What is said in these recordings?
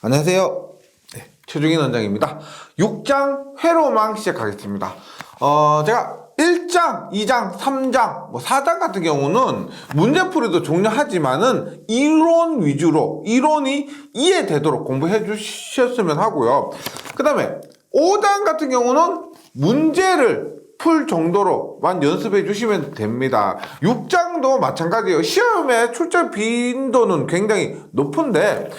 안녕하세요. 최종인 원장입니다. 6장 회로망 시작하겠습니다. 제가 1장, 2장, 3장, 4장 같은 경우는 문제풀이도 종료하지만은 이론 위주로 이론이 이해되도록 공부해 주셨으면 하고요. 그 다음에 5장 같은 경우는 문제를 풀 정도로만 연습해 주시면 됩니다. 6장도 마찬가지예요. 시험에 출제 빈도는 굉장히 높은데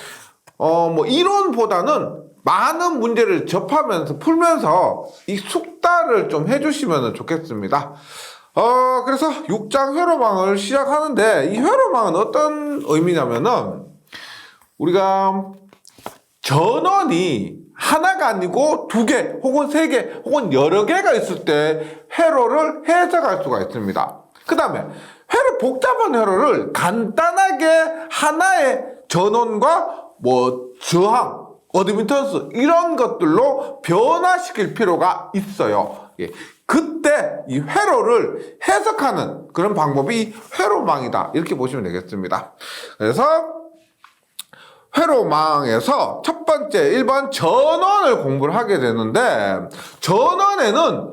이론보다는 많은 문제를 접하면서 풀면서 이 숙달을 좀 해주시면 좋겠습니다. 그래서 6장 회로망을 시작하는데, 이 회로망은 어떤 의미냐면은 우리가 전원이 하나가 아니고 2개 혹은 3개 혹은 여러 개가 있을 때 회로를 해석할 수가 있습니다. 그 다음에 복잡한 회로를 간단하게 하나의 전원과 저항, 어드미턴스 이런 것들로 변화시킬 필요가 있어요. 그때 이 회로를 해석하는 그런 방법이 회로망이다, 이렇게 보시면 되겠습니다. 그래서 회로망에서 첫 번째 1번 전원을 공부를 하게 되는데, 전원에는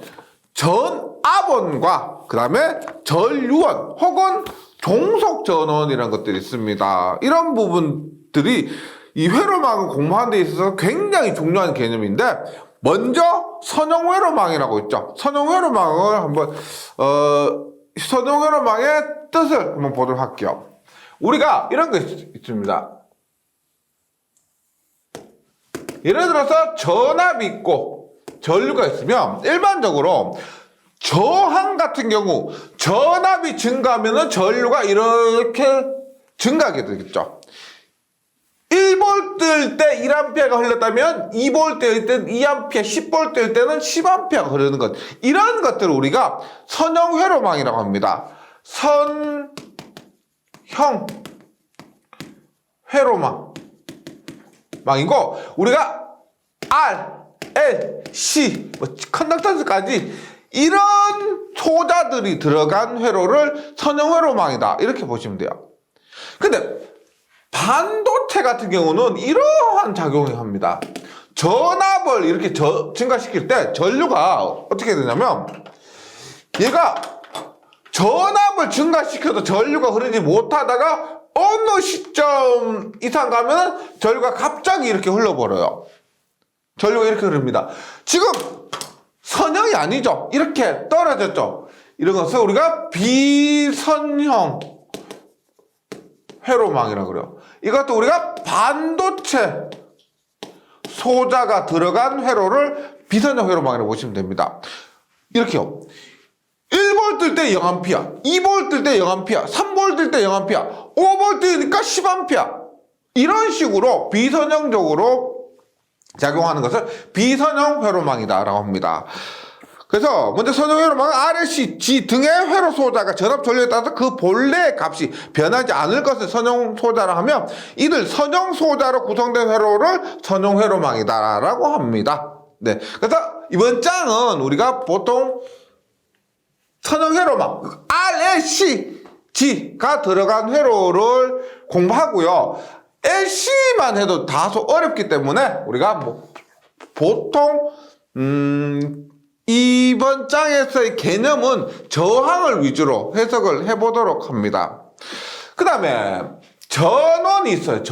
전압원과 그 다음에 전류원 혹은 종속전원이라는 것들이 있습니다. 이런 부분들이 이 회로망을 공부하는 데 있어서 굉장히 중요한 개념인데, 먼저 선형회로망이라고 있죠. 선형회로망을 한번 선형회로망의 뜻을 한번 보도록 할게요. 우리가 이런 거 있습니다. 예를 들어서 전압이 있고 전류가 있으면 일반적으로 저항 같은 경우 전압이 증가하면 전류가 이렇게 증가하게 되겠죠. 1V일 때 1A가 흘렀다면 2V일 때는 2A, 10V일 때는 10A가 흐르는 것, 이런 것들을 우리가 선형 회로망이라고 합니다. 선형 회로망이고, 우리가 R, L, C, 컨덕턴스까지 이런 소자들이 들어간 회로를 선형 회로망이다, 이렇게 보시면 돼요. 근데 반도체 같은 경우는 이러한 작용을 합니다. 전압을 이렇게 증가시킬 때 전류가 어떻게 되냐면, 얘가 전압을 증가시켜도 전류가 흐르지 못하다가 어느 시점 이상 가면 전류가 갑자기 이렇게 흘러버려요. 전류가 이렇게 흐릅니다. 지금 선형이 아니죠. 이렇게 떨어졌죠. 이런 것을 우리가 비선형 회로망이라고 그래요. 이것도 우리가 반도체 소자가 들어간 회로를 비선형 회로망이라고 보시면 됩니다. 이렇게요. 1V일 때 0A, 2V일 때 0A, 3V일 때 0A, 5V니까 10A, 이런 식으로 비선형적으로 작용하는 것을 비선형 회로망이다 라고 합니다. 그래서 먼저 선형 회로망은 RLC, G 등의 회로 소자가 전압 전류에 따라서 그 본래의 값이 변하지 않을 것을 선형 소자라 하면, 이들 선형 소자로 구성된 회로를 선형 회로망이다 라고 합니다. 네. 그래서 이번 장은 우리가 보통 선형 회로망 RLC, G가 들어간 회로를 공부하고요. LC만 해도 다소 어렵기 때문에 우리가 보통 이번 장에서의 개념은 저항을 위주로 해석을 해보도록 합니다. 그 다음에 전원이 있어요.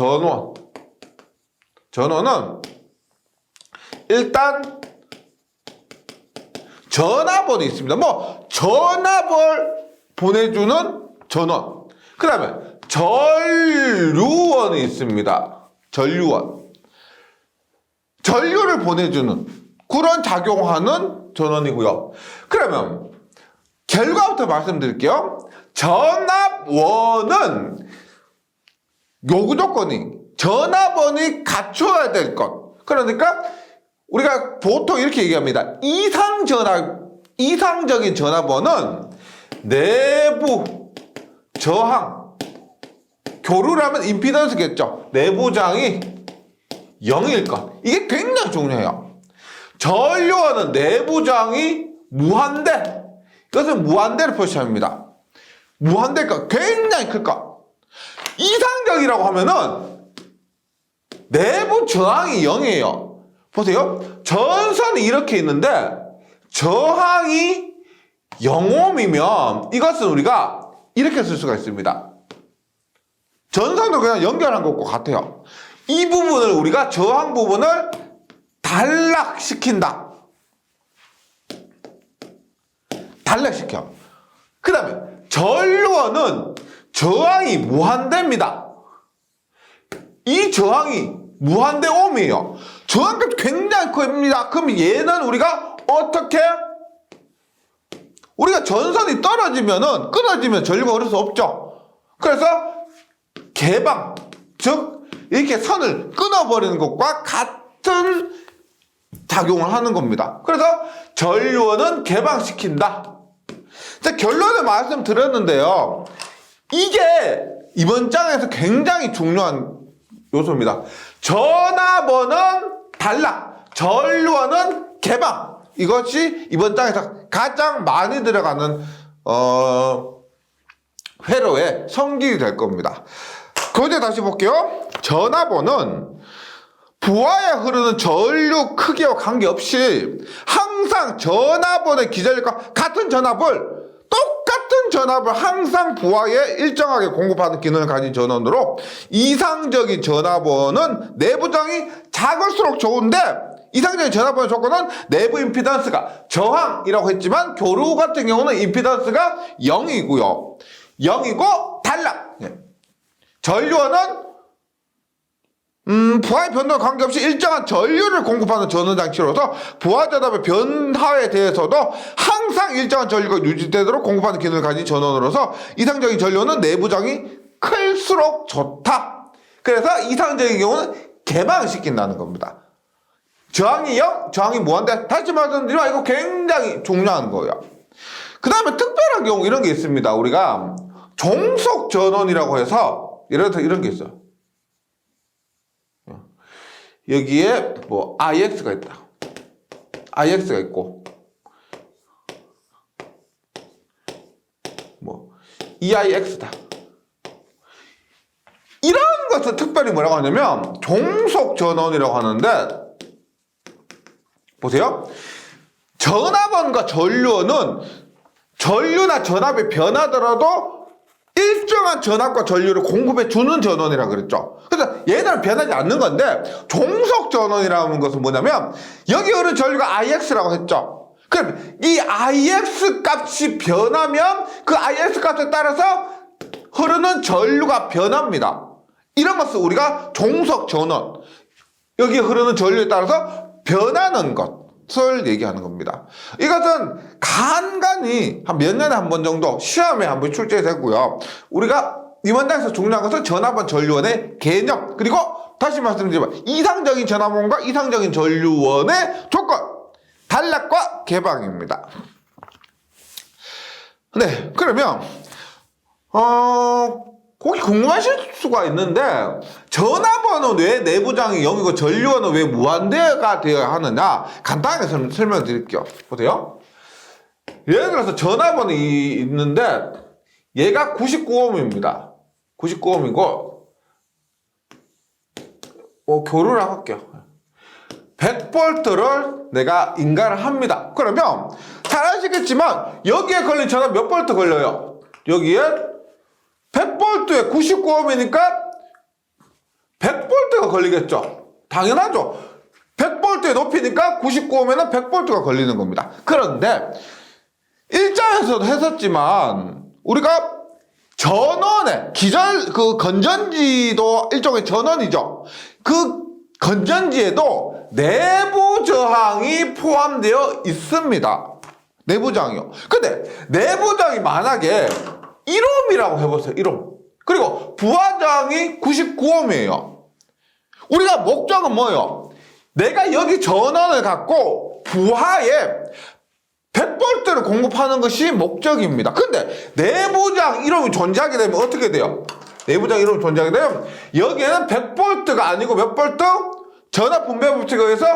전원은 일단 전압원이 있습니다. 전압을 보내주는 전원. 그 다음에 전류원이 있습니다. 전류를 보내주는 그런 작용하는 전원이고요. 그러면 결과부터 말씀드릴게요. 전압원은 요구 조건이 전압원이 갖춰야 될 것. 그러니까 우리가 보통 이렇게 얘기합니다. 이상적인 전압원은 내부 저항, 교류를 하면 임피던스겠죠. 내부 저항이 0일 것. 이게 굉장히 중요해요. 전류원은 내부 저항이 무한대, 이것은 무한대를 표시합니다. 무한대일까? 굉장히 클까? 이상적이라고 하면은 내부 저항이 0이에요. 보세요. 전선이 이렇게 있는데 저항이 0옴이면 이것은 우리가 이렇게 쓸 수가 있습니다. 전선도 그냥 연결한 것과 같아요. 이 부분을 우리가 저항 부분을 단락시킨다. 단락시켜. 그 다음에 전류원은 저항이 무한대입니다. 이 저항이 무한대 옴이에요. 저항값이 굉장히 큽니다. 그럼 얘는 우리가 어떻게? 우리가 전선이 떨어지면은 끊어지면 전류가 흐를 수 없죠. 그래서 개방, 즉 이렇게 선을 끊어버리는 것과 같은 작용을 하는 겁니다. 그래서 전류원은 개방시킨다. 자, 결론을 말씀드렸는데요. 이게 이번 장에서 굉장히 중요한 요소입니다. 전압원은 단락, 전류원은 개방. 이것이 이번 장에서 가장 많이 들어가는 회로의 성질이 될 겁니다. 교재 다시 볼게요. 전압원은 부하에 흐르는 전류 크기와 관계없이 항상 전압원의 기전력과 같은 전압을 똑같은 전압을 항상 부하에 일정하게 공급하는 기능을 가진 전원으로 이상적인 전압원은 내부장이 작을수록 좋은데 이상적인 전압원의 조건은 내부 임피던스가 저항이라고 했지만 교류 같은 경우는 임피던스가 0이고요. 0이고 단락. 전류원은 부하의 변동과 관계없이 일정한 전류를 공급하는 전원 장치로서 부하 전압의 변화에 대해서도 항상 일정한 전류가 유지되도록 공급하는 기능을 가진 전원으로서 이상적인 전류는 내부장이 클수록 좋다. 그래서 이상적인 경우는 개방시킨다는 겁니다. 저항이 0, 저항이 무한대. 다시 말씀드리면 이거 굉장히 중요한 거예요. 그 다음에 특별한 경우 이런 게 있습니다. 우리가 종속 전원이라고 해서 이런 게 있어요. 여기에 뭐 IX가 있다. IX가 있고 뭐 EIX다. 이런 것을 특별히 뭐라고 하냐면 종속 전원이라고 하는데 보세요. 전압원과 전류원은 전류나 전압이 변하더라도 일정한 전압과 전류를 공급해 주는 전원이라고 그랬죠. 그래서 얘들은 변하지 않는 건데 종속 전원이라는 것은 뭐냐면 여기 흐르는 전류가 IX라고 했죠. 그럼 이 IX 값이 변하면 그 IX 값에 따라서 흐르는 전류가 변합니다. 이런 것을 우리가 종속 전원, 여기 흐르는 전류에 따라서 변하는 것을 얘기하는 겁니다. 이것은 간간히 한 몇 년에 한 번 정도 시험에 한 번 출제되고요. 우리가 이번 장에서 중요한 것은 전압원 전류원의 개념, 그리고 다시 말씀드리면 이상적인 전압원과 이상적인 전류원의 조건, 단락과 개방입니다. 네, 그러면 혹시 궁금하실 수가 있는데 전압원은 왜 내부장이 0이고 전류원은 왜 무한대가 되어야 하느냐, 간단하게 설명을 드릴게요. 보세요. 예를 들어서 전압원이 있는데 얘가 99옴입니다. 99옴이고 교류를 할게요. 100볼트를 내가 인가를 합니다. 그러면 잘 아시겠지만 여기에 걸린 전압 몇 볼트 걸려요? 여기에 100볼트에 99옴이니까 100볼트가 걸리겠죠. 당연하죠. 100볼트의 높이니까 99옴에는 100볼트가 걸리는 겁니다. 그런데 일장에서도 했었지만 우리가 전원의 그 건전지도 일종의 전원이죠. 그 건전지에도 내부 저항이 포함되어 있습니다. 내부 저항이요. 근데 내부 저항이 만약에 1옴이라고 해보세요. 1옴. 그리고 부하 저항이 99옴이에요. 우리가 목적은 뭐예요? 내가 여기 전원을 갖고 부하에 100볼트를 공급하는 것이 목적입니다. 근데 내부장 1옴이 존재하게 되면 어떻게 돼요? 내부장 1옴이 존재하게 되면 여기에는 100볼트가 아니고 몇 볼트? 전압 분배 법칙에 의해서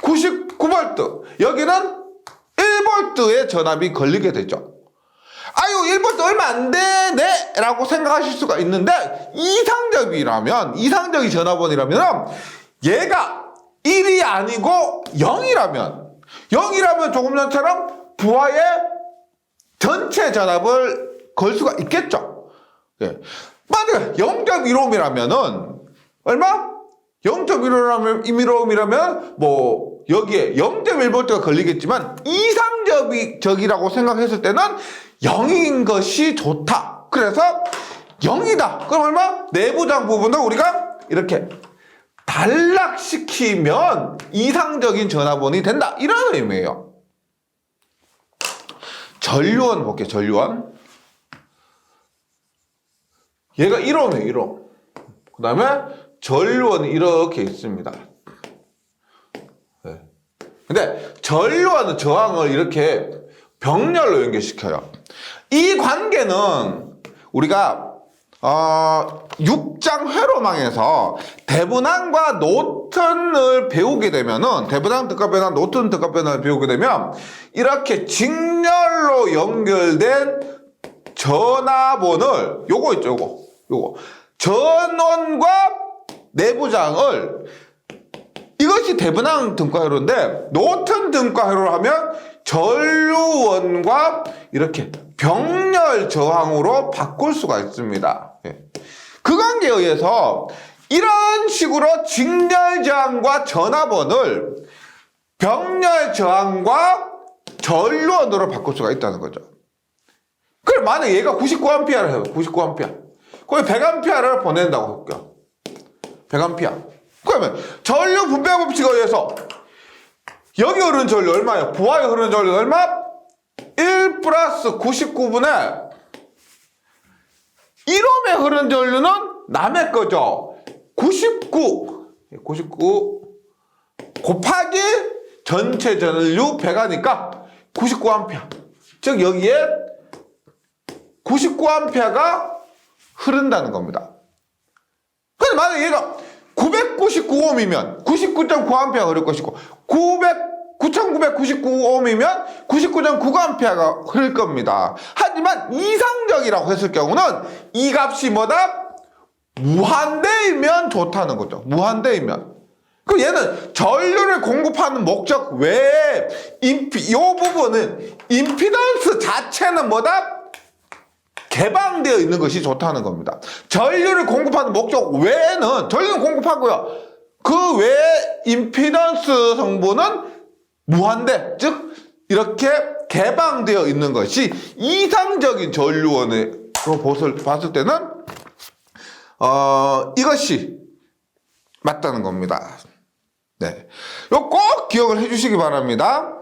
99볼트. 여기는 1볼트의 전압이 걸리게 되죠. 아유 1볼트 얼마 안 되네 라고 생각하실 수가 있는데 이상적이 전화번호라면 얘가 1이 아니고 0이라면 조금 전처럼 부하의 전체 전압을 걸 수가 있겠죠. 예. 만약에 0.15ohm이라면은 얼마? 0.15ohm이라면 뭐 여기에 0.1V가 걸리겠지만 이상적이라고 생각했을 때는 0인 것이 좋다. 그래서 0이다. 그럼 얼마? 내부장 부분을 우리가 이렇게 단락시키면 이상적인 전화번호이 된다. 이런 의미예요. 전류원 볼게요. 전류원. 얘가 1ohm이에요. 1ohm. 그 다음에 전류원이 이렇게 있습니다. 네. 근데 전류원은 저항을 이렇게 병렬로 연결시켜요. 이 관계는 우리가 6장 회로망에서 대분항과 노튼을 배우게 되면은 대분항 등가변환, 노튼 등가변환을 배우게 되면 이렇게 직렬로 연결된 전압원을 요거 있죠, 요거 전원과 내부장을 이것이 대분항 등가회로인데 노튼 등가회로를 하면 전류원과 이렇게 병렬 저항으로 바꿀 수가 있습니다. 그 관계에 의해서 이런 식으로 직렬 저항과 전압원을 병렬 저항과 전류원으로 바꿀 수가 있다는 거죠. 그럼 만약 얘가 99A를 해요. 99A. 그럼 100A를 보낸다고 할게요. 100A. 그러면 전류 분배 법칙에 의해서 여기 흐르는 전류 얼마예요? 부하에 흐르는 전류 얼마? 1 플러스 99분의 1ohm에 흐르는 전류는 남의 거죠. 99 곱하기 전체 전류 100하니까 99A. 즉 여기에 99A가 흐른다는 겁니다. 근데 만약 얘가 999ohm이면 99.9A가 흐를 것이고 9999ohm이면 99.99A가 흐를 겁니다. 하지만 이상적이라고 했을 경우는 이 값이 뭐다? 무한대이면 좋다는 거죠. 무한대이면. 그럼 얘는 전류를 공급하는 목적 외에 이 부분은 임피던스 자체는 뭐다? 개방되어 있는 것이 좋다는 겁니다. 전류를 공급하는 목적 외에는 전류는 공급하고요. 그 외에 임피던스 성분은 무한대, 즉 이렇게 개방되어 있는 것이 이상적인 전류원으로 봤을 때는 이것이 맞다는 겁니다. 네, 이거 꼭 기억을 해주시기 바랍니다.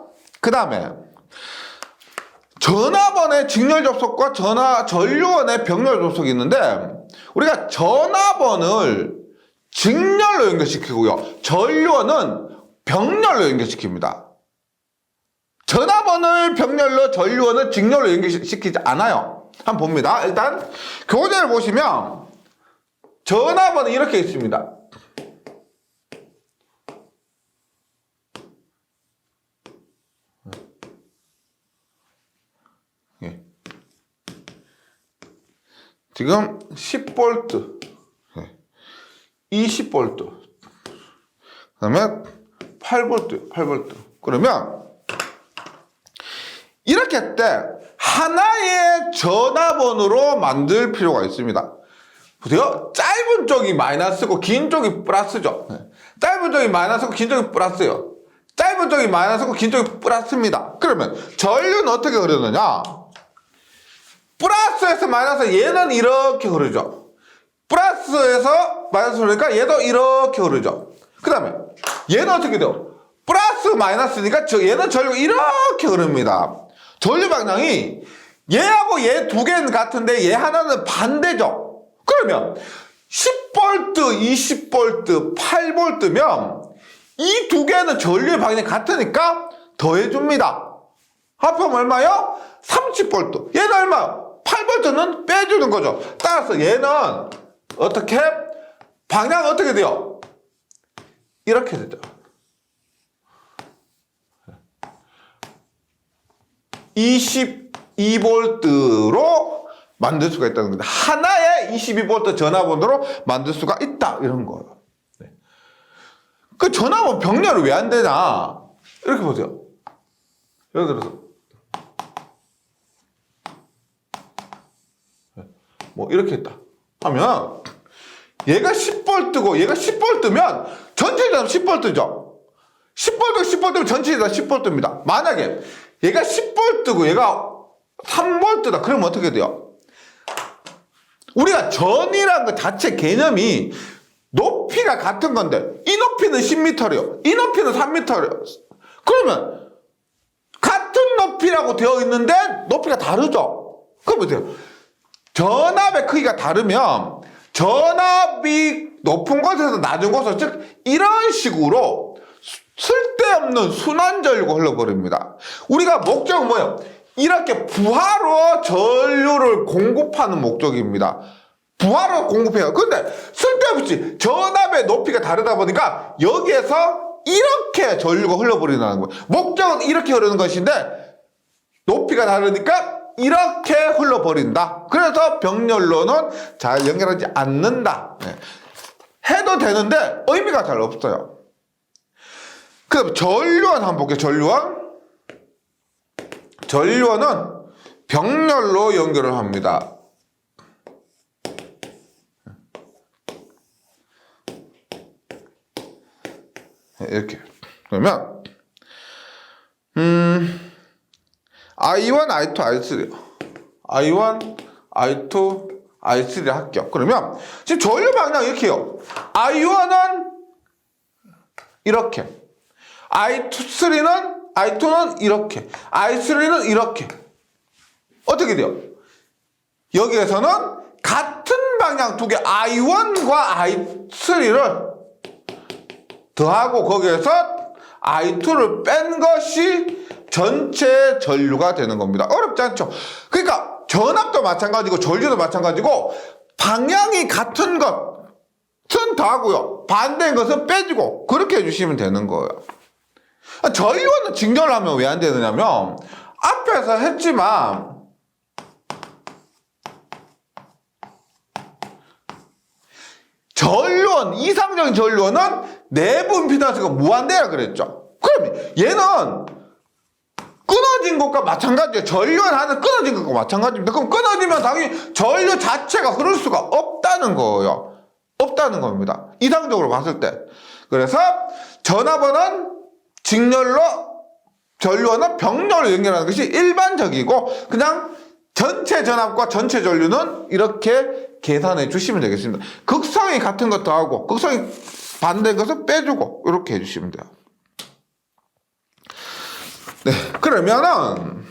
그 다음에 전압원의 직렬 접속과 전류원의 병렬 접속이 있는데 우리가 전압원을 직렬로 연결시키고요. 전류원은 병렬로 연결시킵니다. 전압원을 병렬로, 전류원을 직렬로 연결시키지 않아요. 한번 봅니다. 일단 교재를 보시면 전압원은 이렇게 있습니다. 지금 10V, 20V, 그 다음에 8V. 그러면 이렇게 할 때 하나의 전압원으로 만들 필요가 있습니다. 보세요. 짧은 쪽이 마이너스고 긴 쪽이 플러스죠. 짧은 쪽이 마이너스고 긴 쪽이 플러스예요. 짧은 쪽이 마이너스고 긴 쪽이 플러스입니다. 그러면 전류는 어떻게 흐르느냐? 플러스에서 마이너스, 얘는 이렇게 흐르죠. 플러스에서 마이너스 흐르니까 얘도 이렇게 흐르죠. 그 다음에 얘는 어떻게 돼요? 플러스 마이너스니까 얘는 전류가 이렇게 흐릅니다. 전류 방향이 얘하고 얘 두 개는 같은데 얘 하나는 반대죠. 그러면 10V, 20V, 8V면 이 두 개는 전류의 방향이 같으니까 더해줍니다. 합하면 얼마요? 30V. 얘는 얼마요? 8V는 빼주는 거죠. 따라서 얘는 어떻게? 방향이 어떻게 돼요? 이렇게 되죠. 20 22V로 만들 수가 있다는 겁니다. 하나의 22V 전압원으로 만들 수가 있다. 이런 거예요. 네. 그 전압원 병렬이 왜 안 되냐? 이렇게 보세요. 예를 들어서 뭐 이렇게 했다 하면 얘가 10V고 얘가 10V면 전체 전압 10V죠. 10V면 전체 전압 10V입니다. 만약에 얘가 10V고 얘가 3V다. 그러면 어떻게 돼요? 우리가 전이라는 것 자체 개념이 높이가 같은 건데 이 높이는 10m래요. 이 높이는 3m래요. 그러면 같은 높이라고 되어 있는데 높이가 다르죠. 그럼 보세요. 전압의 크기가 다르면 전압이 높은 곳에서 낮은 곳으로 즉 이런 식으로 쓸데없는 순환전류가 흘러버립니다. 우리가 목적은 뭐예요? 이렇게 부하로 전류를 공급하는 목적입니다. 부하로 공급해요. 근데 쓸데없이 전압의 높이가 다르다 보니까 여기에서 이렇게 전류가 흘러버린다는 거예요. 목적은 이렇게 흐르는 것인데 높이가 다르니까 이렇게 흘러버린다. 그래서 병렬로는 잘 연결하지 않는다. 네. 해도 되는데 의미가 잘 없어요. 그럼 전류원 한번 볼게요. 전류원은 병렬로 연결을 합니다. 이렇게. 그러면 I1, I2, I3. I1, I2, I3를 할게요. 그러면 지금 전류 방향 이렇게 해요. I1은 이렇게. I2는 이렇게. I3는 이렇게. 어떻게 돼요? 여기에서는 같은 방향 두 개 I1과 I3를 더하고 거기에서 I2를 뺀 것이 전체 전류가 되는 겁니다. 어렵지 않죠? 그러니까 전압도 마찬가지고 전류도 마찬가지고 방향이 같은 것은 더하고요. 반대인 것은 빼주고 그렇게 해주시면 되는 거예요. 전류원은 직렬을 하면 왜 안 되느냐면 앞에서 했지만 전류원, 이상적인 전류원은 내부 임피던스가 무한대라 그랬죠. 그럼 얘는 끊어진 것과 마찬가지예요. 전류원 하나 끊어진 것과 마찬가지입니다. 그럼 끊어지면 당연히 전류 자체가 흐를 수가 없다는 거예요. 없다는 겁니다. 이상적으로 봤을 때. 그래서 전압원은 직렬로, 전류원은 병렬로 연결하는 것이 일반적이고 그냥 전체 전압과 전체 전류는 이렇게 계산해 주시면 되겠습니다. 극성이 같은 것도 하고 극성이 반대인 것을 빼주고 이렇게 해주시면 돼요. 네, 그러면은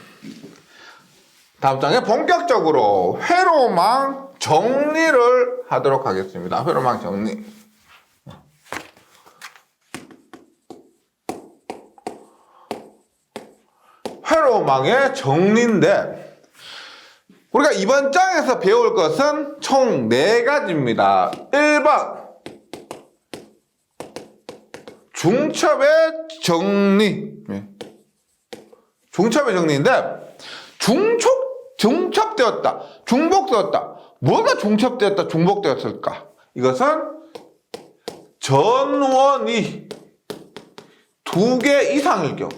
다음 장에 본격적으로 회로망 정리를 하도록 하겠습니다. 회로망 정리. 회로망의 정리인데 우리가 이번 장에서 배울 것은 총 4가지입니다. 1번 중첩의 정리. 중첩의 정리인데 중첩되었다, 중복되었다. 뭐가 중첩되었다, 중복되었을까? 이것은 전원이 2개 이상일 경우.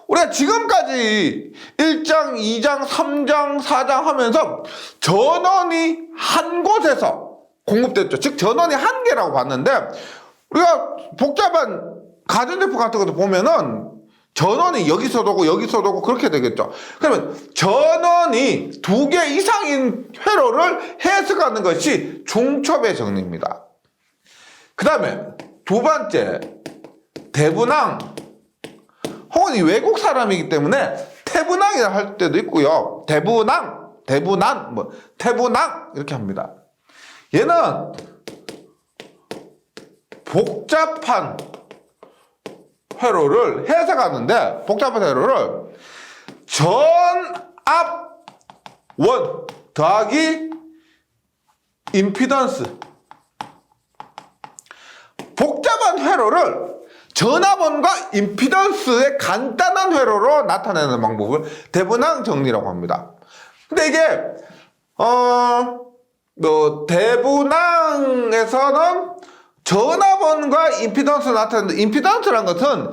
우리가 지금까지 1장, 2장, 3장, 4장 하면서 전원이 한 곳에서 공급됐죠. 즉 전원이 한 개라고 봤는데 우리가 복잡한 가전제품 같은 것도 보면은 전원이 여기서도 오고 여기서도 오고 그렇게 되겠죠. 그러면 전원이 2개 이상인 회로를 해석하는 것이 중첩의 정리입니다. 그 다음에 2번째 대분항, 혹은 이 외국 사람이기 때문에 태분항이라 할 때도 있고요. 대분항, 태분항 이렇게 합니다. 얘는 복잡한 회로를 해석하는데 복잡한 회로를 전압원 더하기 임피던스, 복잡한 회로를 전압원과 임피던스의 간단한 회로로 나타내는 방법을 대분항 정리라고 합니다. 근데 이게 대분항에서는 전압원과 임피던스 나타내는데, 임피던스란 것은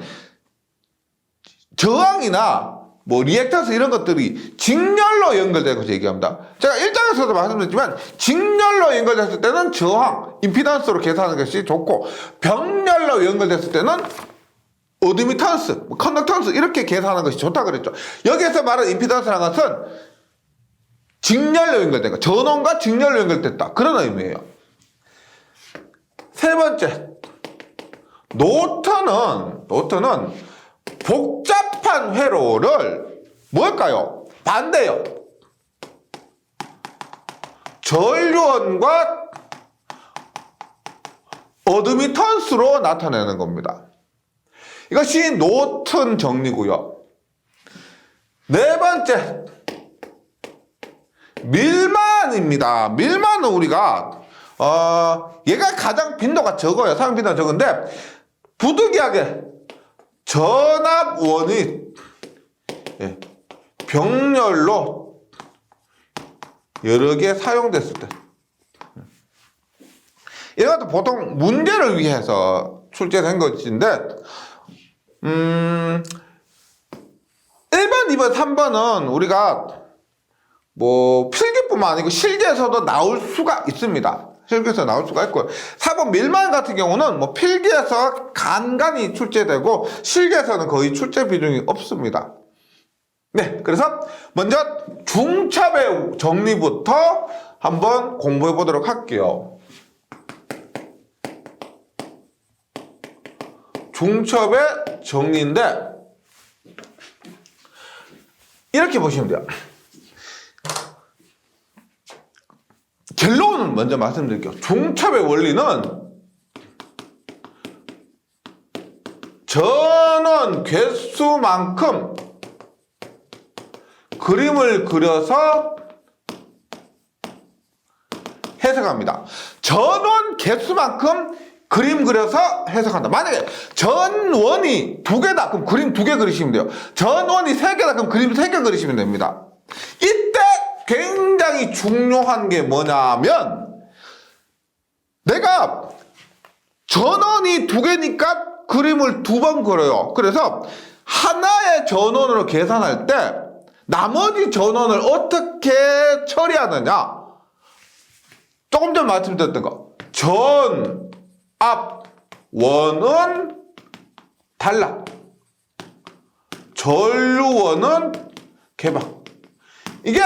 저항이나 리액턴스 이런 것들이 직렬로 연결되는 것을 얘기합니다. 제가 1장에서도 말씀드렸지만 직렬로 연결됐을 때는 저항, 임피던스로 계산하는 것이 좋고, 병렬로 연결됐을 때는 어드미턴스, 컨덕턴스 이렇게 계산하는 것이 좋다 그랬죠. 여기에서 말하는 임피던스라는 것은 직렬로 연결된 것, 전원과 직렬로 연결됐다, 그런 의미예요. 세 번째, 노턴은 복잡한 회로를 뭘까요? 반대요. 전류원과 어드미턴스로 나타내는 겁니다. 이것이 노턴 정리고요. 네 번째, 밀만입니다. 밀만은 우리가 얘가 가장 빈도가 적어요. 사용 빈도가 적은데, 부득이하게 전압원이 병렬로 여러 개 사용됐을 때, 이런 것도 보통 문제를 위해서 출제된 것인데, 1번, 2번, 3번은 우리가 필기뿐만 아니고 실기에서도 나올 수가 있습니다. 실기에서 나올 수가 있고요. 4번 밀만 같은 경우는 필기에서 간간히 출제되고 실기에서는 거의 출제 비중이 없습니다. 네, 그래서 먼저 중첩의 정리부터 한번 공부해 보도록 할게요. 중첩의 정리인데 이렇게 보시면 돼요. 결론은 먼저 말씀드릴게요. 중첩의 원리는 전원 개수만큼 그림을 그려서 해석합니다. 전원 개수만큼 그림 그려서 해석한다. 만약에 전원이 2개다, 그럼 그림 2개 그리시면 돼요. 전원이 3개다, 그럼 그림 3개 그리시면 됩니다. 이때 굉장히 중요한 게 뭐냐면, 내가 전원이 2개니까 그림을 2번 그려요. 그래서 하나의 전원으로 계산할 때 나머지 전원을 어떻게 처리하느냐, 조금 전에 말씀드렸던 거, 전압원은 단락, 전류원은 개방. 이게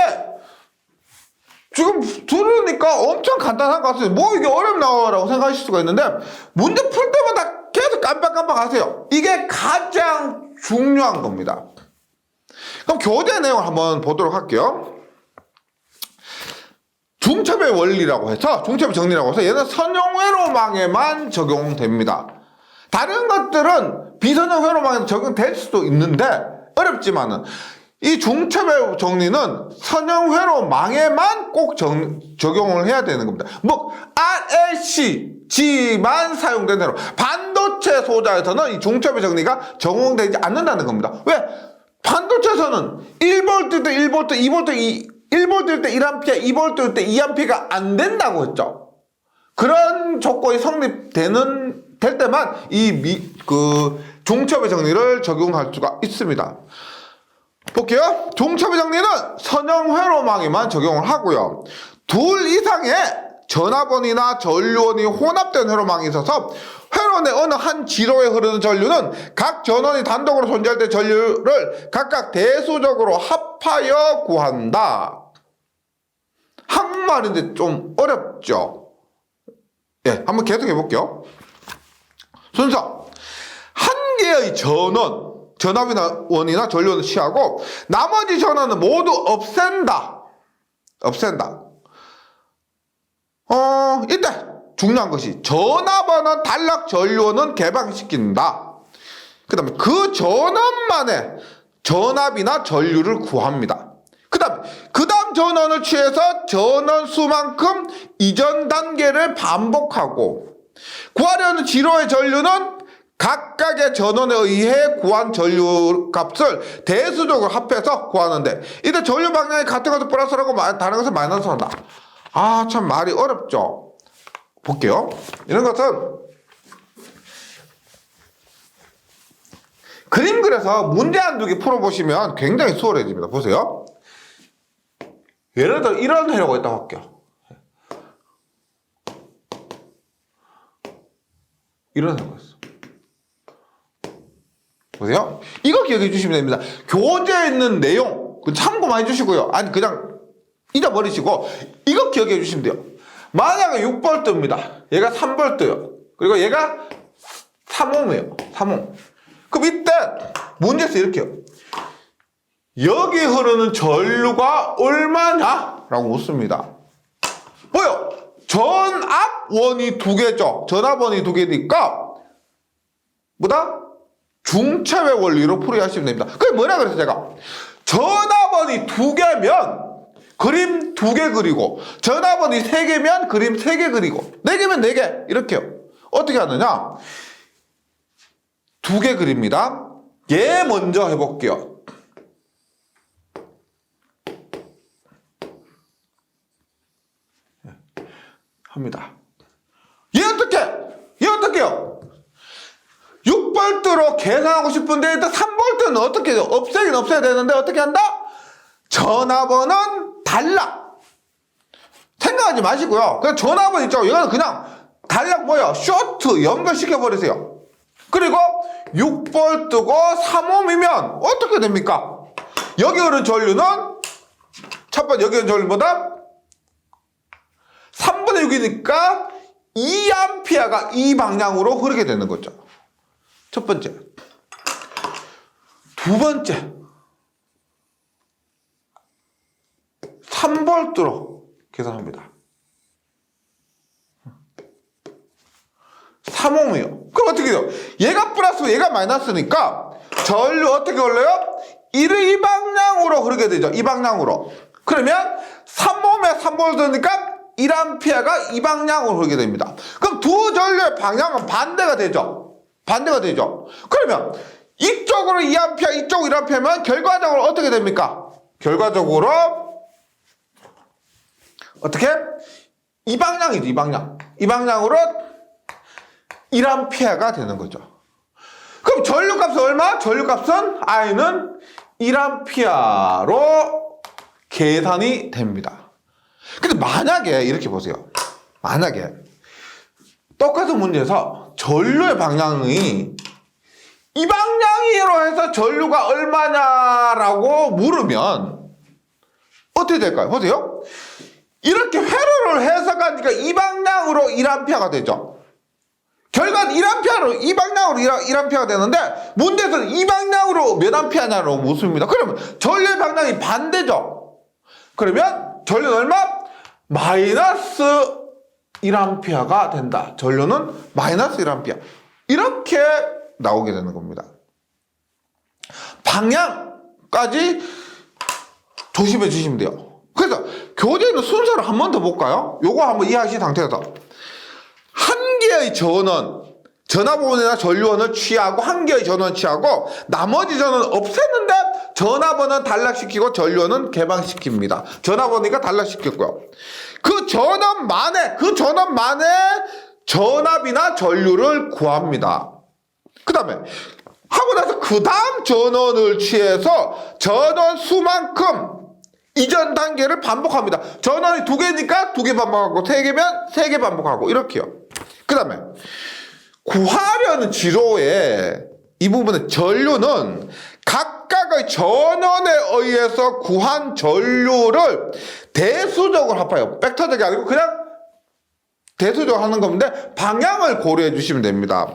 지금 들으니까 엄청 간단한 것 같아요. 이게 어렵나라고 생각하실 수가 있는데, 문제 풀 때마다 계속 깜빡깜빡 하세요. 이게 가장 중요한 겁니다. 그럼 교재 내용을 한번 보도록 할게요. 중첩의 원리라고 해서, 중첩의 정리라고 해서 얘는 선형 회로망에만 적용됩니다. 다른 것들은 비선형 회로망에 적용될 수도 있는데 어렵지만은 이 중첩의 정리는 선형 회로망에만 꼭 적용을 해야 되는 겁니다. RLCG만 사용된 회로, 반도체 소자에서는 이 중첩의 정리가 적용되지 않는다는 겁니다. 왜? 반도체에서는 1V 때 1V, 2V, 1V일 때 1A, 2V일 때 2A가 안 된다고 했죠. 그런 조건이 될 때만 중첩의 정리를 적용할 수가 있습니다. 볼게요. 중첩의 정리는 선형 회로망에만 적용을 하고요. 2 이상의 전압원이나 전류원이 혼합된 회로망이 있어서 회로 내 어느 한 지로에 흐르는 전류는 각 전원이 단독으로 존재할 때 전류를 각각 대수적으로 합하여 구한다. 한국말인데 좀 어렵죠? 예, 한번 계속해 볼게요. 순서. 한 개의 전압이나 원이나 전류원을 취하고 나머지 전원은 모두 없앤다. 이때 중요한 것이 전압원은 단락, 전류원은 개방시킨다. 그 다음에 그 전원만의 전압이나 전류를 구합니다. 그 다음 전원을 취해서 전원 수만큼 이전 단계를 반복하고, 구하려는 지로의 전류는 각각의 전원에 의해 구한 전류 값을 대수적으로 합해서 구하는데 이때 전류 방향이 같은 것은 플러스라고 다른 것은 마이너스로 한다. 아, 참 말이 어렵죠. 볼게요. 이런 것은 그림 그려서 문제 한두 개 풀어보시면 굉장히 수월해집니다. 보세요. 예를 들어 이런 회로가 있다고 할게요. 이런 회로가 있어. 보세요. 이거 기억해 주시면 됩니다. 교재에 있는 내용 참고 많이 해주시고요. 아니 그냥 잊어버리시고 이거 기억해 주시면 돼요. 만약에 6V입니다. 얘가 3V요. 그리고 얘가 3ohm이에요. 3ohm. 그럼 이때 문제에서 이렇게요. 여기 흐르는 전류가 얼마냐? 라고 묻습니다. 뭐요? 전압원이 두 개죠. 전압원이 두 개니까 뭐다? 중체의 원리로 풀이하시면 됩니다. 그게 뭐라 그랬어요, 제가? 전압원이 두 개면 그림 두 개 그리고 전압원이 세 개면 그림 세 개 그리고 네 개면 네 개 이렇게요. 어떻게 하느냐? 두 개 그립니다. 얘 먼저 해볼게요. 합니다. 얘 어떻게요? 6V로 계산하고 싶은데 일단 3V는 어떻게 해요? 없애긴 없애야 되는데 어떻게 한다? 전압원은 달라. 생각하지 마시고요. 그냥 전압원 있죠. 이거는 그냥 달락 뭐예요? 쇼트 연결시켜 버리세요. 그리고 6V고 3ohm이면 어떻게 됩니까? 여기 흐르는 전류는 첫 번째 여기 흐르는 전류보다 3분의 6이니까 2A가 이 방향으로 흐르게 되는 거죠. 첫 번째. 두 번째. 3V로 계산합니다. 3ohm이요. 그럼 어떻게 돼요? 얘가 플러스 얘가 마이너스니까 전류 어떻게 흘러요? 이를 이 방향으로 흐르게 되죠. 이 방향으로. 그러면 3ohm에 3V니까 1A가 이 방향으로 흐르게 됩니다. 그럼 두 전류의 방향은 반대가 되죠. 반대가 되죠. 그러면 이쪽으로 2A, 이쪽으로 1A면 결과적으로 어떻게 됩니까? 결과적으로 어떻게? 이 방향이죠. 이 방향. 이 방향으로 1A가 되는 거죠. 그럼 전류값은 얼마? 전류값은 I는 1A로 계산이 됩니다. 근데 만약에 이렇게 보세요. 만약에 똑같은 문제에서 전류의 방향이 이 방향으로 해서 전류가 얼마냐라고 물으면 어떻게 될까요? 보세요. 이렇게 회로를 해석하니까 이 방향으로 1A가 되죠. 결과는 1A로 이 방향으로 1A가 되는데 문제에서는 이 방향으로 몇 A냐고 묻습니다. 그러면 전류의 방향이 반대죠. 그러면 전류는 얼마? 마이너스 1A가 된다. 전류는 마이너스 1A. 이렇게 나오게 되는 겁니다. 방향까지 조심해 주시면 돼요. 그래서 교재는 순서를 한 번 더 볼까요? 요거 한번 이해하신 상태에서 한 개의 전압원이나 전류원을 취하고 한 개의 전원을 취하고 나머지 전원은 없앴는데 전압원은 단락시키고 전류원은 개방시킵니다. 전압원이니까 단락시켰고요. 그 전원만의 전압이나 전류를 구합니다. 그 다음에 하고 나서 그 다음 전원을 취해서 전원 수만큼 이전 단계를 반복합니다. 전원이 두 개니까 두 개 반복하고 세 개면 세 개 반복하고 이렇게요. 그 다음에 구하려는 지로에 이 부분의 전류는 각각의 전원에 의해서 구한 전류를 대수적으로 합해요. 벡터적이 아니고 그냥 대수적으로 하는 건데 방향을 고려해 주시면 됩니다.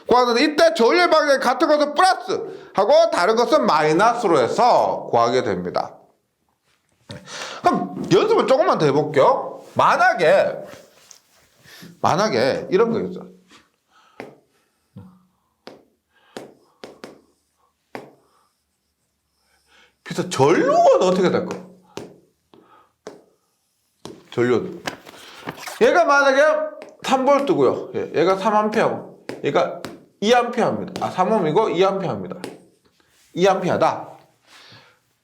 구하는데 이때 전류의 방향이 같은 것은 플러스 하고 다른 것은 마이너스로 해서 구하게 됩니다. 그럼 연습을 조금만 더 해볼게요. 만약에 이런 거 있어. 그래서 전류는 어떻게 될까? 전류는 얘가 만약에 3V고요. 얘가 3A고 얘가 2A입니다. 3옴이고 2A입니다. 2A다.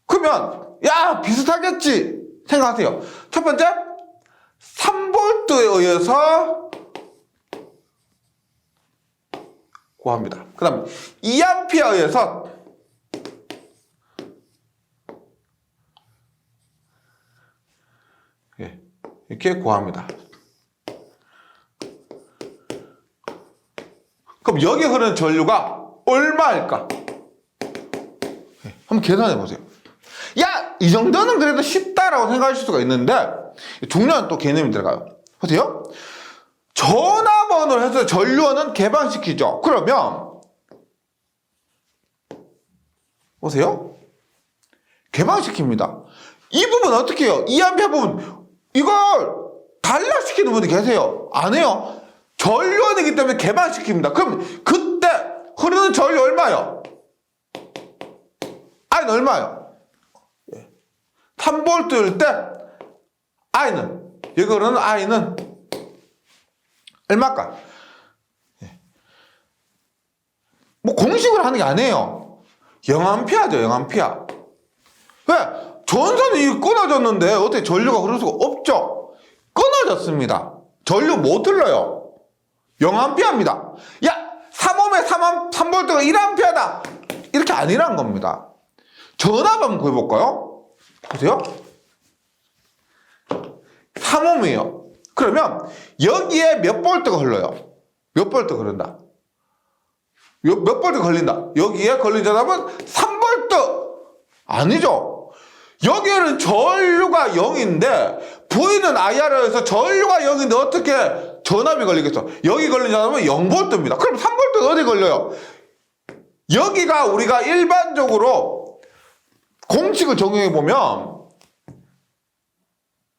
그러면 야 비슷하겠지 생각하세요. 첫 번째 3V에 의해서 구합니다. 그 다음에 2A에 의해서 이렇게 구합니다. 그럼 여기 흐르는 전류가 얼마일까? 한번 계산해 보세요. 야, 이 정도는 그래도 쉽다라고 생각하실 수가 있는데 중요한 또 개념이 들어가요. 보세요. 전압원을 해서 전류원은 개방시키죠. 그러면 보세요. 개방시킵니다. 이 부분 어떻게 해요? 2A 부분 이걸 단락시키는 분이 계세요. 안 해요. 전류원이기 때문에 개방시킵니다. 그럼 그때 흐르는 전류 얼마요? I는 얼마요? 3V일 때 I는 여기 흐르는 I는 얼마일까? 뭐 공식으로 하는 게 아니에요. 0A죠, 0A. 왜? 전선이 끊어졌는데 어떻게 전류가 흐를 수가 없죠? 끊어졌습니다. 전류 못 흘러요. 0A입니다. 야, 3옴에 3V가 1A다. 이렇게 아니란 겁니다. 전압 한번 구해볼까요? 보세요. 3옴이에요. 그러면 여기에 몇 볼트가 흘러요? 몇 볼트 흐른다? 몇 볼트 걸린다? 여기에 걸린 전압은 3볼트! 아니죠. 여기는 전류가 0인데 V는 IR에서 전류가 0인데 어떻게 전압이 걸리겠어? 여기 걸린 전압은 0볼트입니다. 그럼 3볼트는 어디 걸려요? 여기가 우리가 일반적으로 공식을 적용해 보면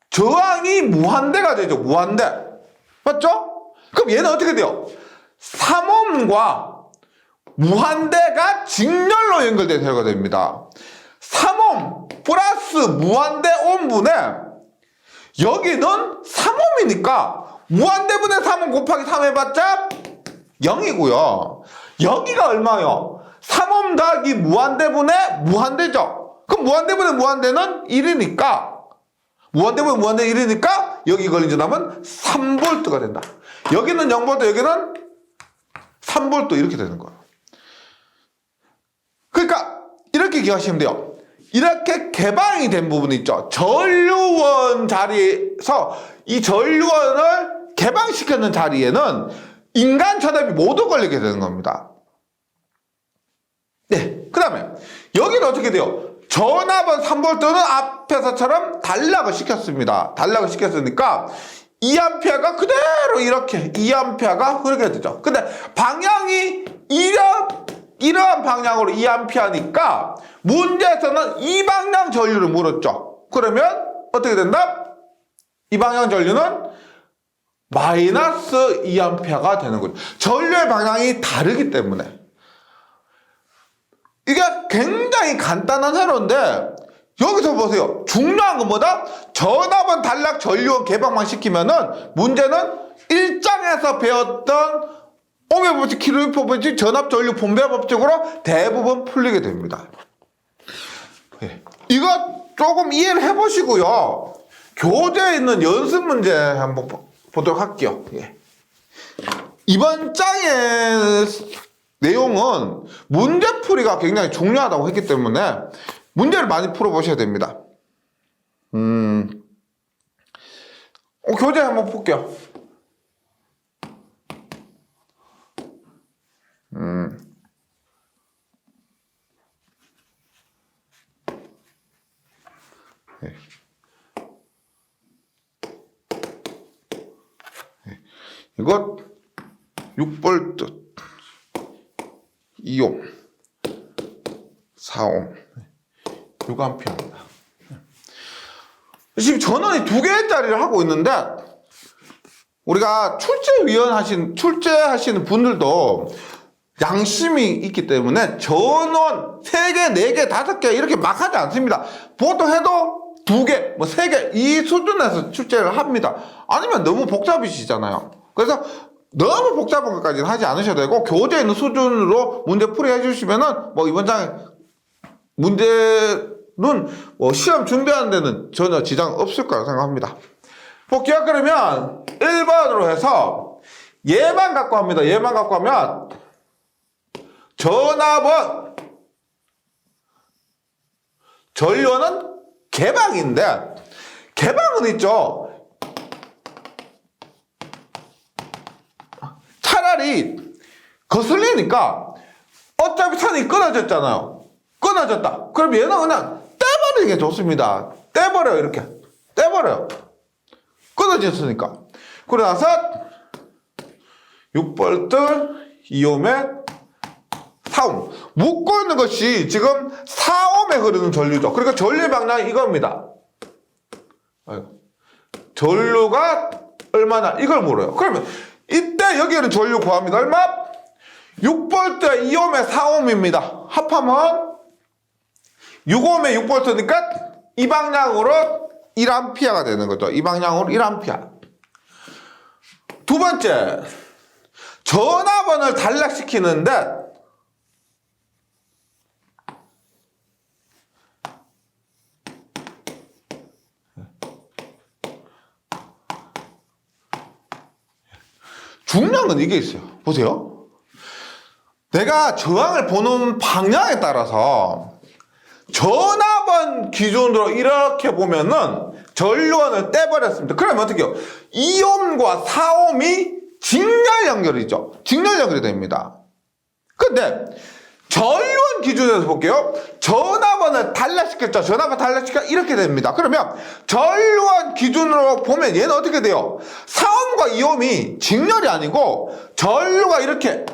저항이 무한대가 되죠. 무한대. 맞죠? 그럼 얘는 어떻게 돼요? 3옴과 무한대가 직렬로 연결된 혈가 됩니다. 3옴 플러스 무한대 옴분에 여기는 3옴이니까 무한대분의 3옴 곱하기 3 해봤자 0이고요. 여기가 얼마요? 3옴 더하기 무한대분의 무한대죠. 그럼 무한대분의 무한대는 1이니까 무한대분의 무한대 1이니까 여기 걸린 전압은 3V가 된다. 여기는 0V, 여기는 3V 이렇게 되는 거예요. 그러니까 이렇게 기억하시면 돼요. 이렇게 개방이 된 부분이 있죠. 전류원 자리에서 이 전류원을 개방시켰는 자리에는 인간 전압이 모두 걸리게 되는 겁니다. 네, 그 다음에 여기는 어떻게 돼요? 전압은 3V는 앞에서처럼 단락을 시켰습니다. 단락을 시켰으니까 2A가 그대로 이렇게 2A가 흐르게 되죠. 근데 방향이 이러한 방향으로 2A니까 문제에서는 이 방향 전류를 물었죠. 그러면 어떻게 된다? 이 방향 전류는 마이너스 2A가 되는 거죠. 전류의 방향이 다르기 때문에. 이게 굉장히 간단한 회로인데 여기서 보세요. 중요한 건 뭐다? 전압은 단락 전류원 개방만 시키면은 문제는 1장에서 배웠던 옴의 법칙, 킬로의 법칙, 전압 전류 분배 법칙으로 대부분 풀리게 됩니다. 이거 조금 이해를 해보시고요. 교재에 있는 연습 문제 한번 보도록 할게요. 이번 장의 내용은 문제풀이가 굉장히 중요하다고 했기 때문에 문제를 많이 풀어보셔야 됩니다. 교재 한번 볼게요. 이것 6V 2옴 4옴 6A입니다. 지금 전원이 2개짜리를 하고 있는데 우리가 출제하시는 분들도 양심이 있기 때문에 전원 3개, 4개, 5개 이렇게 막 하지 않습니다. 보통 해도 2개, 뭐 3개 이 수준에서 출제를 합니다. 아니면 너무 복잡해지잖아요. 그래서 너무 복잡한 것까지는 하지 않으셔도 되고 교재에 있는 수준으로 문제 풀이 해주시면은 뭐 이번 장에 문제는 뭐 시험 준비하는 데는 전혀 지장 없을 거라고 생각합니다. 볼게요. 그러면 1번으로 해서 얘만 갖고 합니다. 얘만 갖고 하면 전압은 전류원은 개방인데 개방은 있죠. 차라리 거슬리니까 어차피 선이 끊어졌잖아요. 끊어졌다. 그럼 얘는 그냥 떼버리는 게 좋습니다. 떼버려요. 이렇게 떼버려요. 끊어졌으니까. 그러고 나서 6V 2옴에 4옴. 묶고 있는 것이 지금 4옴에 흐르는 전류죠. 그러니까 전류의 방향이 이겁니다. 전류가 얼마나 이걸 물어요. 그러면 이때 여기는 전류 구합니다. 얼마? 6V에 2옴에 4옴입니다. 합하면 6옴에 6V니까 이 방향으로 1A가 되는 거죠. 이 방향으로 1A. 두 번째, 전압원을 단락시키는데 중요한 건 이게 있어요. 보세요. 내가 저항을 보는 방향에 따라서 전압원 기준으로 이렇게 보면은 전류원을 떼버렸습니다. 그러면 어떻게 해요? 2옴과 4옴이 직렬 연결이죠. 직렬 연결이 됩니다. 근데 전류원 기준에서 볼게요. 전압원을 단락시켰죠. 전압을 단락시켜 이렇게 됩니다. 그러면 전류원 기준으로 보면 얘는 어떻게 돼요? 4옴과 2옴이 직렬이 아니고 전류가 이렇게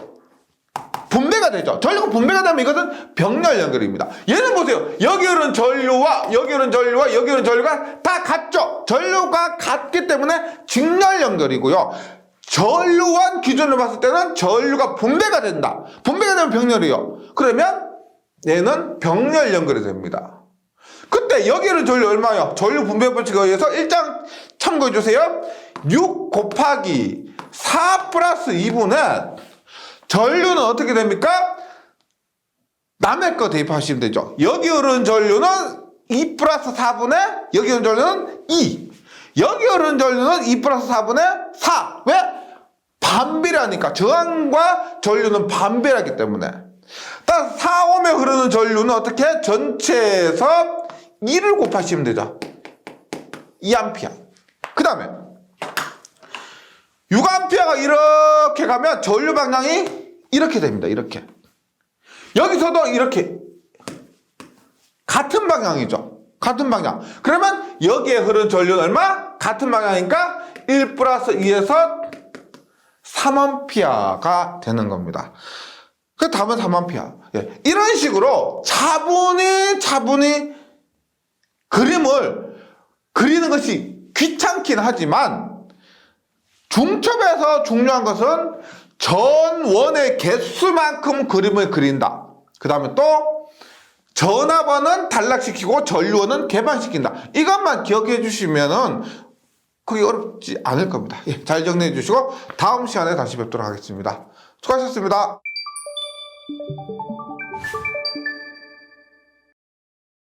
분배가 되죠. 전류가 분배가 되면 이것은 병렬 연결입니다. 얘는 보세요. 여기 흐르는 전류와 여기 흐르는 전류와 여기 흐르는 전류가 다 같죠. 전류가 같기 때문에 직렬 연결이고요. 전류원 기준으로 봤을 때는 전류가 분배가 된다. 분배가 되면 병렬이요. 그러면 얘는 병렬 연결이 됩니다. 그때 여기는 전류 얼마요? 전류 분배 법칙에 의해서 1장 참고해 주세요. 6 곱하기 4 플러스 2분의 전류는 어떻게 됩니까? 남의 거 대입하시면 되죠. 여기 흐르는 전류는 2 플러스 4분의 여기 흐르는 전류는 2. 여기 흐르는 전류는 2 플러스 4분의 4. 왜? 반비례하니까. 저항과 전류는 반비례하기 때문에. 따라서 4옴에 흐르는 전류는 어떻게? 전체에서 2를 곱하시면 되죠. 2A. 그 다음에 6A가 이렇게 가면 전류 방향이 이렇게 됩니다. 이렇게. 여기서도 이렇게 같은 방향이죠. 같은 방향. 그러면 여기에 흐르는 전류는 얼마? 같은 방향이니까 1 플러스 2에서 3A 되는 겁니다. 그 답은 3A. 예. 이런 식으로 차분히 그림을 그리는 것이 귀찮긴 하지만 중첩에서 중요한 것은 전원의 개수만큼 그림을 그린다. 그 다음에 또 전압원은 단락시키고 전류원은 개방시킨다. 이것만 기억해 주시면은 그게 어렵지 않을 겁니다. 예, 잘 정리해 주시고 다음 시간에 다시 뵙도록 하겠습니다. 수고하셨습니다.